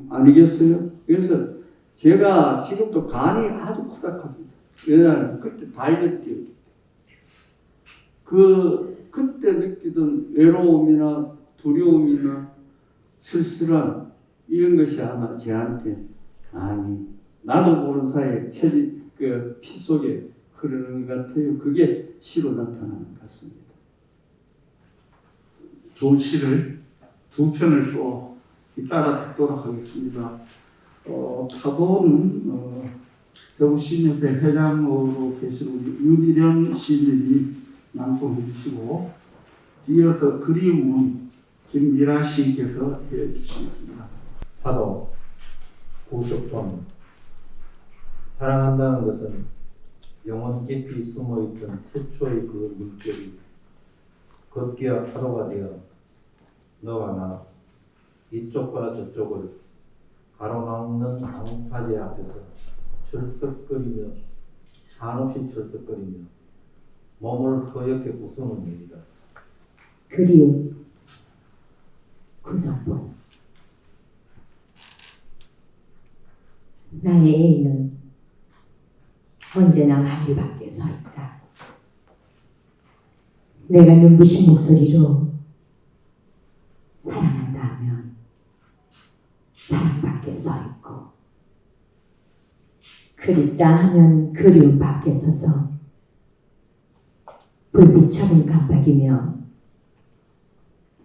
아니겠어요? 그래서 제가 지금도 간이 아주 쿠닥합니다. 왜냐하면 그때 달렸대요. 그때 느끼던 외로움이나 두려움이나 쓸쓸함 이런 것이 아마 저한테 나도 모르는 사이에 피 속에 흐르는 것 같아요. 그게 시로 나타나는 것 같습니다. 좋은 시를 두 편을 또 잇따라 듣도록 하겠습니다. 차도는 대구시민협회 회장으로 계신 우리 윤일현 시인님이 낭송해 주시고, 이어서 그리움은 김미라 시인께서 해 주시겠습니다. 파도, 구석돈. 사랑한다는 것은 영혼 깊이 숨어있던 태초의 그 물결이 급기야 파도가 되어 너와 나 이쪽과 저쪽을 가로막는 방파제 앞에서 철썩거리며 한없이 철썩거리며 몸을 허옇게 부수는 일이다. 그리움, 구성본. 나의 애인은 언제나 마리 밖에 서 있다. 내가 눈부신 목소리로 사랑한다 하면 사랑 밖에 서 있고, 그립다 하면 그리움 밖에 서서 불빛처럼 깜빡이며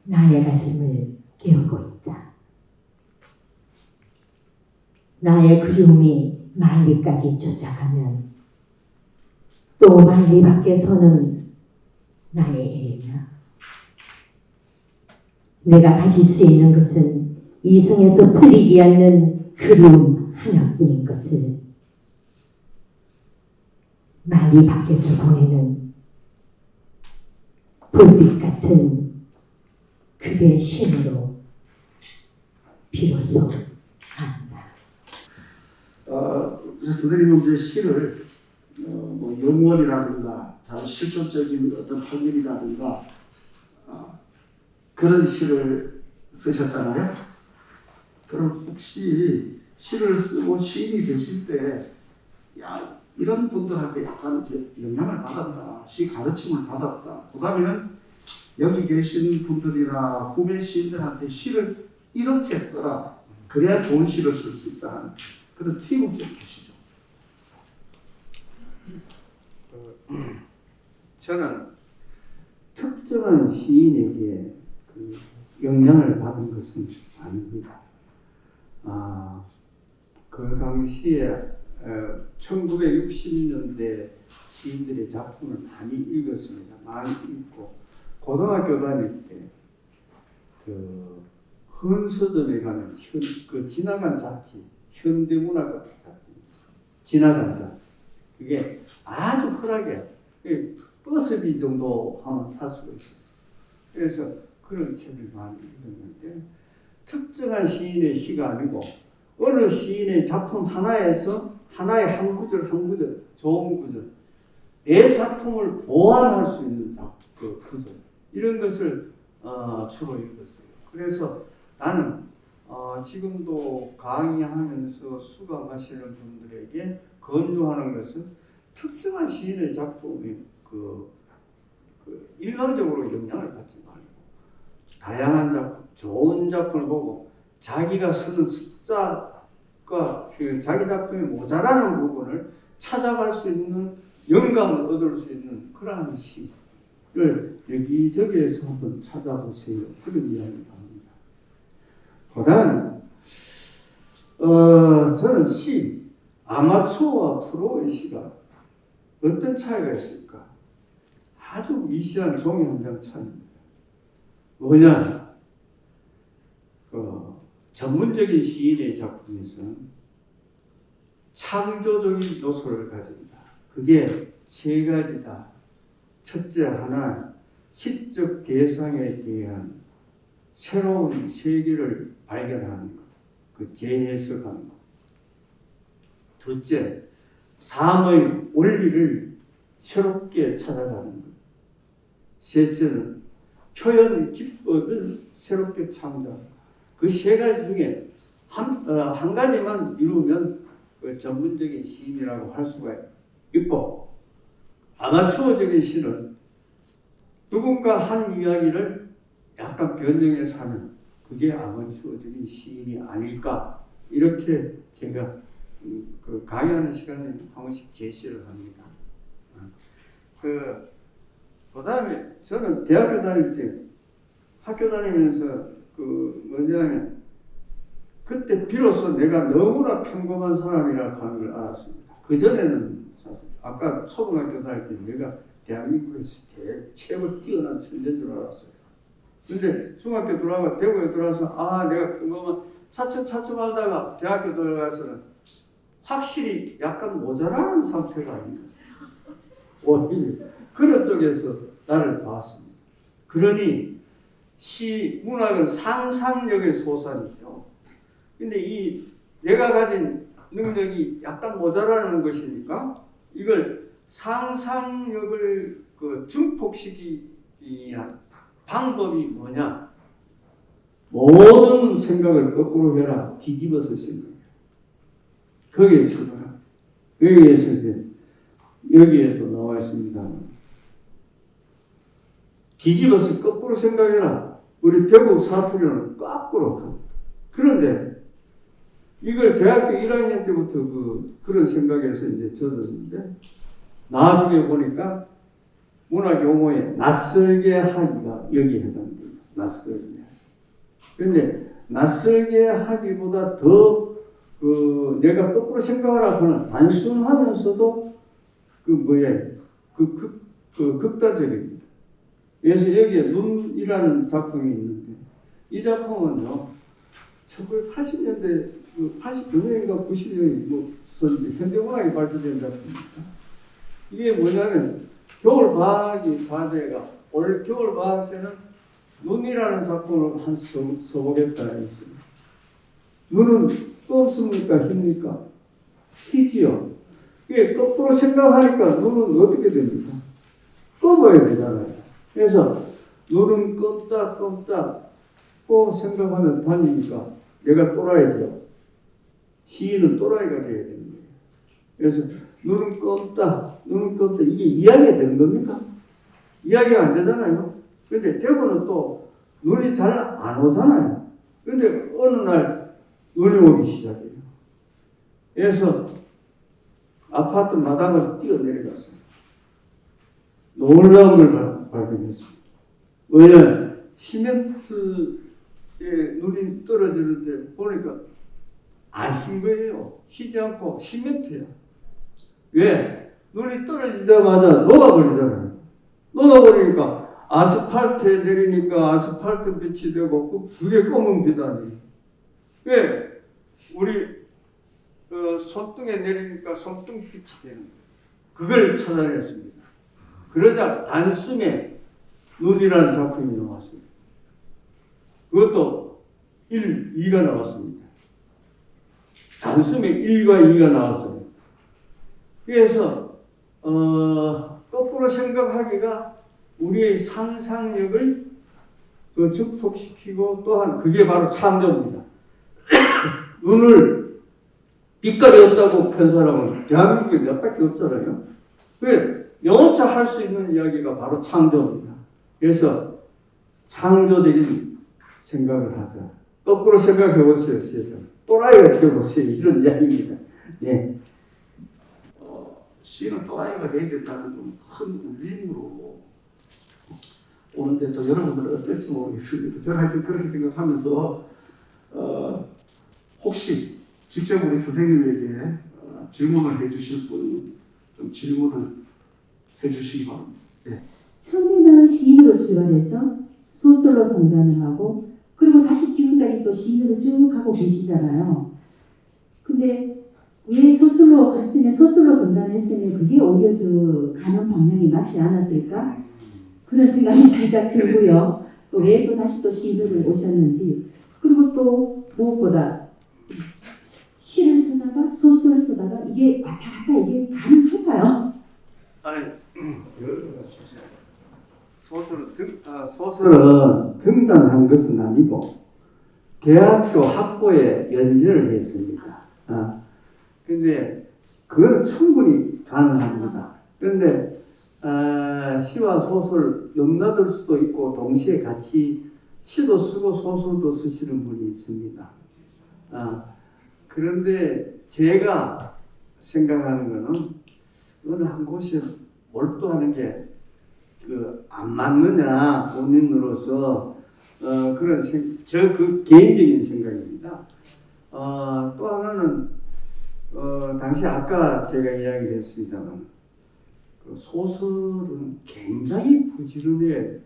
나의 가슴을 깨우고 있다. 나의 그리움이 만리까지 쫓아가면 또 만리 밖에 서는 나의 애인아, 내가 가질 수 있는 것은 이성에서 풀리지 않는 그리움 하나뿐인 것을 만리 밖에서 보내는 불빛 같은 그대의 신으로 비로소 안다. 그래서 선생님은 이제 시를 뭐 영원이라든가 참 실존적인 어떤 확인이라든가 그런 시를 쓰셨잖아요. 그럼 혹시 시를 쓰고 시인이 되실 때, 야, 이런 분들한테 약간 이제 영향을 받았다, 시 가르침을 받았다. 그 다음에는 여기 계신 분들이나 후배 시인들한테 시를 이렇게 써라. 그래야 좋은 시를 쓸 수 있다. 그런 팁을 좀 주시죠. 저는 특정한 시인에게 그 영향을 받은 것은 아닙니다. 그 당시에 1960년대 시인들의 작품을 많이 읽었습니다. 많이 읽고 고등학교 다닐 때 그 헌서점에 가면 그 지나간 잡지, 현대문학 같은 잡지, 지나간 잡지, 그게 아주 흔하게 버스비 정도 하면 살 수가 있었어요. 그래서 그런 책을 많이 읽었는데, 특정한 시인의 시가 아니고 어느 시인의 작품 하나에서 하나의 한 구절 한 구절, 좋은 구절, 내 작품을 보완할 수 있는 그 구절, 이런 것을 주로 읽었어요. 그래서 나는 지금도 강의하면서 수강하시는 분들에게 권유하는 것은 특정한 시인의 작품이 일방적으로 영향을 받지 말고 다양한 작품, 좋은 작품을 보고 자기가 쓰는 숫자과 그 자기 작품이 모자라는 부분을 찾아갈 수 있는, 영감을 얻을 수 있는 그러한 시를 여기저기에서 한번 찾아보세요. 그런 이야기를 합니다. 그 다음에 저는 시, 아마추어와 프로의 시가 어떤 차이가 있을까? 아주 미시한 종이 한 장 차이입니다. 뭐냐? 전문적인 시인의 작품에서는 창조적인 요소를 가진다. 그게 세 가지다. 첫째 하나, 시적 대상에 대한 새로운 세계를 발견하는 것, 그 재해석하는 것. 둘째, 삶의 원리를 새롭게 찾아가는 것. 셋째는 표현 기법을 새롭게 창조하는 것. 그 세 가지 중에 한 가지만 이루면 그 전문적인 시인이라고 할 수가 있고, 아마추어적인 시는 누군가 한 이야기를 약간 변형해서 하는, 그게 아마추어적인 시인이 아닐까, 이렇게 제가 그 강의하는 시간에 한 번씩 제시를 합니다. 그 다음에 저는 대학교 다닐 때, 학교 다니면서 뭐냐면 그때 비로소 내가 너무나 평범한 사람이라고 하는 걸 알았습니다. 그전에는 사실 아까 초등학교 다닐 때 내가 대한민국에서 최고 뛰어난 천재인 줄 알았어요. 근데 중학교 들어가고 대구에 들어와서 내가 평범한 차츰차츰 하다가 대학교 들어가서는 확실히 약간 모자라는 상태가 아닙니다. 오히려 그런 쪽에서 나를 봤습니다. 그러니 문학은 상상력의 소산이죠. 근데 이 내가 가진 능력이 약간 모자라는 것이니까 이걸 상상력을 증폭시키기 위한 방법이 뭐냐? 모든 생각을 거꾸로 해라. 뒤집어서 생각해. 거기에 쳐줘라. 여기에서 이제 여기에도 나와 있습니다. 뒤집어서 거꾸로 생각해라. 우리 대구 사투리는 거꾸로. 그런데 이걸 대학교 1학년 때부터 그런 생각에서 이제 젖었는데 나중에 보니까 문학 용어에 낯설게 하기가 여기에 해당됩니다. 낯설게. 그런데 낯설게 하기보다 더 내가 거꾸로 생각하라 하는 단순하면서도 극단적입니다. 그래서 여기에 눈이라는 작품이 있는데 이 작품은요 1980년대 89년인가 90년이 무슨 현대문학이 발표된 작품입니다. 이게 뭐냐면 겨울방학이 과제가 올 겨울방학 때는 눈이라는 작품을 한 써보겠다 했어요. 눈은 없습니까? 힙니까? 희지요. 이게 거꾸로 생각하니까 눈은 어떻게 됩니까? 꺼봐야 되잖아요. 그래서 눈은 껐다 꼭 생각하면 다니니까 내가 또라이죠. 시인은 또라이가 돼야 되는 거예요. 그래서 눈은 껐다 이게 이야기가 되는 겁니까? 이야기가 안 되잖아요. 근데 대구는 또 눈이 잘 안 오잖아요. 근데 어느 날 눈이 오기 시작해요. 그래서 아파트 마당을 뛰어내려갔어요. 놀라운 걸 발견했습니다. 왜냐하면 시멘트에 눈이 떨어지는데 보니까 안 흰 거예요. 희지 않고 시멘트야. 왜? 눈이 떨어지자마자 녹아버리잖아요. 녹아버리니까 아스팔트에 내리니까 아스팔트 빛이 되고 그게 검은 빛 아니에요. 왜? 우리 손등에 내리니까 손등빛이 되는 거예요. 그걸 찾아냈습니다. 그러자 단숨에 눈이라는 작품이 나왔습니다. 그것도 1, 2가 나왔습니다. 단숨에 1과 2가 나왔어요. 그래서 거꾸로 생각하기가 우리의 상상력을 증폭시키고 또한 그게 바로 창조입니다. 눈을 빛깔이 없다고 편 사람은 대한민국에 몇 밖에 없잖아요. 왜? 영업자 할 수 있는 이야기가 바로 창조입니다. 그래서 창조적인 생각을 하자. 거꾸로 생각해 보세요, 세상. 또라이가 되어보세요. 이런 이야기입니다. 네. 시인은 또라이가 돼야 된다는 좀 큰 울림으로 오는데 또 여러분들은 어떨지 모르겠습니다. 저는 하여튼 그렇게 생각하면서 혹시 직접 우리 선생님에게 질문을 해주실 분 좀 질문을 해주시기 바랍니다. 네. 처음에는 시인으로 출발해서 소설로 등단을 하고 그리고 다시 지금까지 또 시인으로 쭉 가고 계시잖아요. 근데 왜 소설로 갔으면 소설로 등단했으면 그게 오히려 더 가는 방향이 맞지 않았을까? 그런 생각이 살짝 들고요. 또 왜 또 다시 또 시인으로 오셨는지 그리고 또 무엇보다 시를 쓰다가 소설을 쓰다가 이게 왔다 갔다 이게 가능할까요? 아니, 소설은 등단한 것은 아니고 대학교 학부에 연재를 했습니다. 근데 그건 충분히 가능합니다. 그런데 시와 소설 넘나들 수도 있고 동시에 같이 시도 쓰고 소설도 쓰시는 분이 있습니다. 그런데 제가 생각하는 거는 어느 한 곳에 몰두하는 게 안 맞느냐 본인으로서 그런 그 개인적인 생각입니다. 또 하나는 당시 아까 제가 이야기했습니다만 그 소설은 굉장히 부지런해.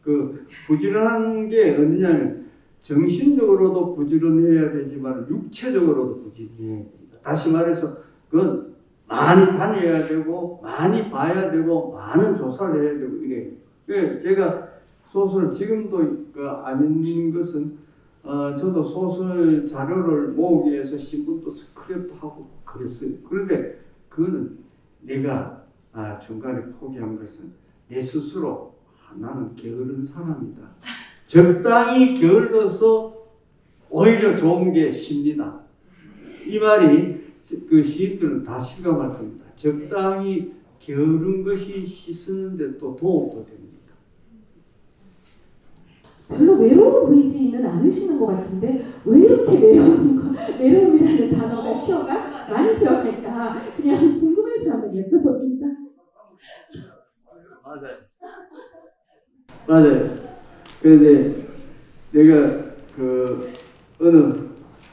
그 부지런한 게 어디냐면 정신적으로도 부지런해야 되지만 육체적으로도 부지런해야 됩니다. 다시 말해서 그건 많이 다녀야 되고 많이 봐야 되고 많은 조사를 해야 되고 이래요. 제가 소설 지금도 아닌 것은 저도 소설 자료를 모으기 위해서 신문도 스크랩도 하고 그랬어요. 그런데 그거는 내가 중간에 포기한 것은 내 스스로 나는 게으른 사람이다. 적당히 게을러서 오히려 좋은 게 쉽니다. 이 말이 그 시인들은 다 실감할 겁니다. 적당히 게으른 것이 씻는데 또 도움도 됩니다. 별로 외로워 보이지는 않으시는 것 같은데 왜 이렇게 외로움이라는 단어가 시어가 많이 들어갈까 그냥 궁금해서 한번 여쭤봅니다. 맞아요. 그런데 내가 그 어느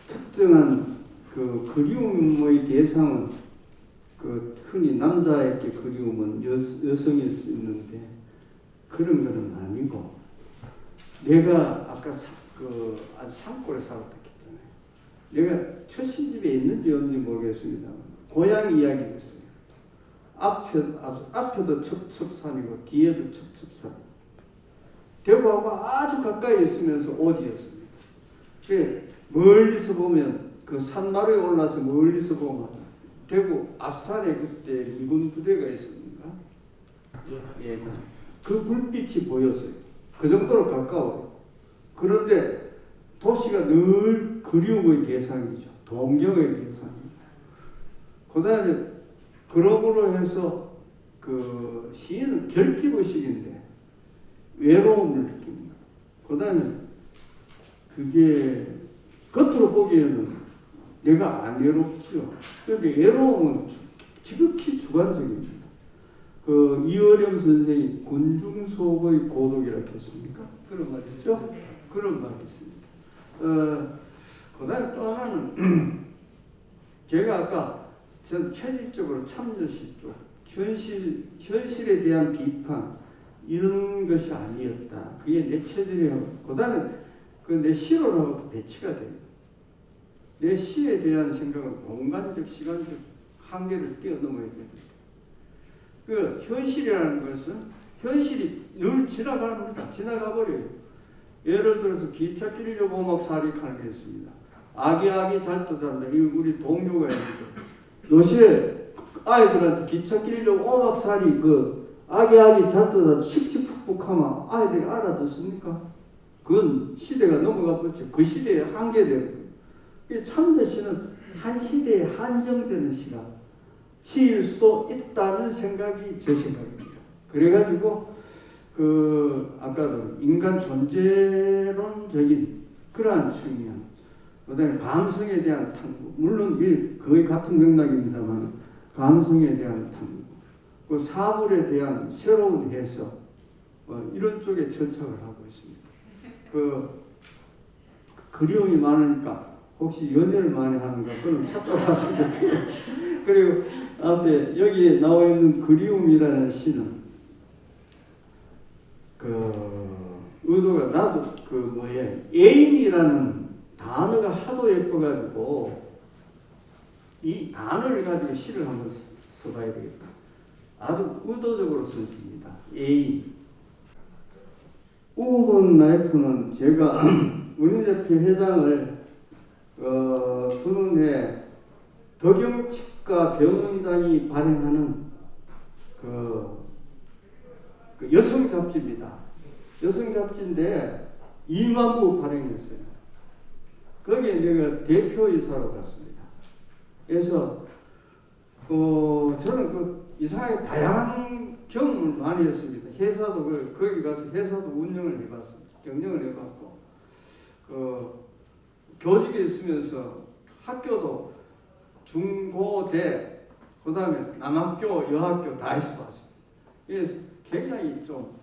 특정한 그 그리움의 대상은 흔히 남자에게 그리움은 여성일 수 있는데 그런 것은 아니고 내가 아까 아주 산골에 살았다 했잖아요. 내가 첫 시집에 있는지 없는지 모르겠습니다. 고향 이야기였어요. 앞에도 첩첩산이고 뒤에도 첩첩산. 대구하고 아주 가까이 있으면서 오지였습니다. 멀리서 보면 그 산마루에 올라서 멀리서 보면 대구 앞산에 그때 미군 부대가 있었는가? 예. 그 불빛이 보였어요. 그 정도로 가까워요. 그런데 도시가 늘 그리움의 대상이죠. 동경의 대상이죠. 그 다음에 그러므로 해서 그 시인은 결핍의식인데 외로움을 느낍니다. 그 다음에 그게 겉으로 보기에는 내가 안 외롭죠. 그런데 외로움은 지극히 주관적입니다. 그 이어령 선생이 군중속의 고독이라고 했습니까? 그런 말이죠. 그런 말이 있습니다. 그 다음에 또 하나는 제가 아까 전 체질적으로 참여시 쪽 현실에 대한 비판 이런 것이 아니었다. 그게 내 체질이에요. 그 다음에 내 시로하고도 배치가 돼요. 내 시에 대한 생각은 공간적, 시간적 한계를 뛰어넘어야 됩니다. 그 현실이라는 것은 현실이 늘 지나갑니다. 지나가버려요. 예를 들어서 기차 끼려고 오막살이 가능했습니다. 아기 잘도 잔다. 이 우리 동료가 있는데 요새 아이들한테 기차 끼려고 오막살이 아기 잘도 잔다 칙칙푹푹하면 아이들이 알아듣습니까? 그건 시대가 넘어가 버렸죠. 그 시대에 한계되는 거예요. 참여시는 한 시대에 한정되는 시가 시일 수도 있다는 생각이 제 생각입니다. 그래가지고 아까도 인간 존재론적인 그러한 측면, 그다음에 감성에 대한 탐구, 물론 거의 같은 맥락입니다만 감성에 대한 탐구, 그 사물에 대한 새로운 해석, 이런 쪽에 전착을 하고 있습니다. 그리움이 많으니까 혹시 연애를 많이 하는가 그런 찾아봤습니다. 그리고 앞에 여기에 나와 있는 그리움이라는 시는 의도가 나도 애인이라는 단어가 하도 예뻐가지고 이 단어를 가지고 시를 한번 써봐야 되겠다. 아주 의도적으로 썼습니다. 애인. 우먼 라이프는 제가 문인대표 회장을 두는 해 덕영치과 병원장이 발행하는 그 여성 잡지입니다. 여성 잡지인데 2만 부 발행했어요. 거기에 내가 대표이사로 갔습니다. 그래서 저는 이상하게 다양한 경험을 많이 했습니다. 회사도 거기 가서 회사도 운영을 해봤습니다. 경영을 해봤고 교직에 있으면서 학교도 중고대 그 다음에 남학교 여학교 다 있어봤습니다. 그래서 굉장히 좀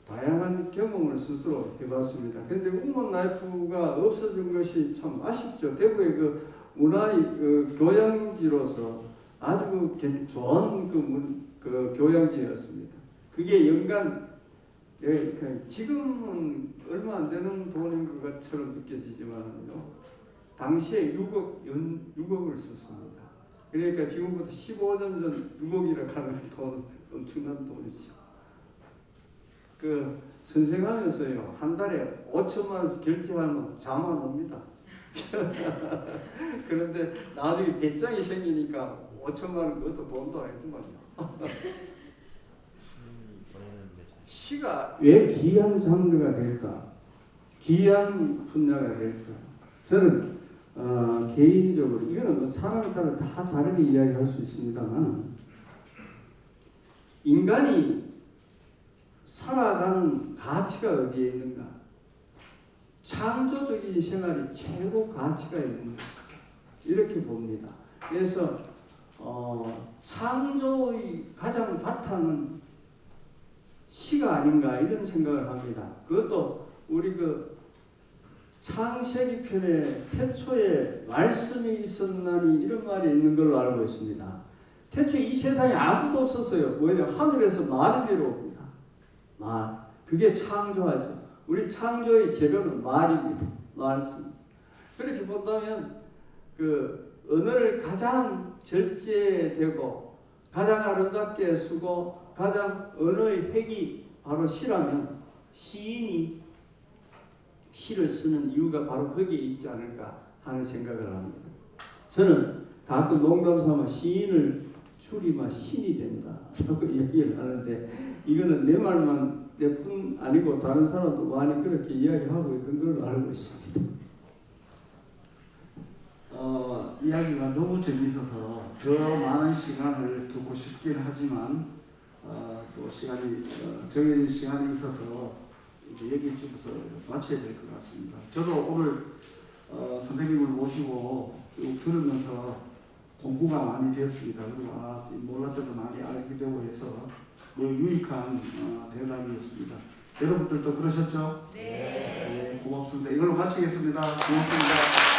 다양한 경험을 스스로 해봤습니다. 그런데 우먼 라이프가 없어진 것이 참 아쉽죠. 대구의 문화의 교양지로서 아주 좋은 교양지였습니다. 그게 연간 지금은 얼마 안 되는 돈인 것처럼 느껴지지만요. 당시에 6억을 썼습니다. 그러니까 지금부터 15년 전 6억이라 하는 돈 엄청난 돈이죠. 선생하면서요 한 달에 5천만 원씩 결제하면 잠 안 옵니다. 그런데 나중에 배짱이 생기니까 5천만 원 그것도 돈도 아니더만요. 시가 왜 귀한 장르가 될까? 귀한 분야가 될까? 저는 개인적으로 이거는 뭐 사람에 따라 다 다르게 이야기할 수 있습니다만 인간이 살아가는 가치가 어디에 있는가? 창조적인 생활이 최고 가치가 있는 것 이렇게 봅니다. 그래서 창조의 가장 바탕은 시가 아닌가 이런 생각을 합니다. 그것도 우리 그 창세기 편에 태초에 말씀이 있었나니 이런 말이 있는 걸로 알고 있습니다. 태초에 이 세상에 아무도 없었어요. 뭐냐? 하늘에서 말이 내려옵니다. 말. 그게 창조하죠. 우리 창조의 재료는 말입니다. 말씀. 그렇게 본다면 그 언어를 가장 절제되고 가장 아름답게 쓰고 가장 언어의 핵이 바로 시라면 시인이 시를 쓰는 이유가 바로 거기에 있지 않을까 하는 생각을 합니다. 저는 가끔 농담 삼아 시인을 줄이면 신이 된다라고 얘기를 하는데 이거는 내 말만 내뿐 아니고 다른 사람도 많이 그렇게 이야기하고 있는 걸로 알고 있습니다. 이야기가 너무 재미있어서 더 많은 시간을 두고 싶긴 하지만 또 시간이 정해진 시간이 있어서 이제 얘기 주고서 마쳐야 될 것 같습니다. 저도 오늘 선생님을 모시고 쭉 들으면서 공부가 많이 되었습니다. 그리고 몰랐던 거 많이 알게 되고 해서 매우 유익한 대담이었습니다. 여러분들도 그러셨죠? 네. 고맙습니다. 이걸로 마치겠습니다. 고맙습니다.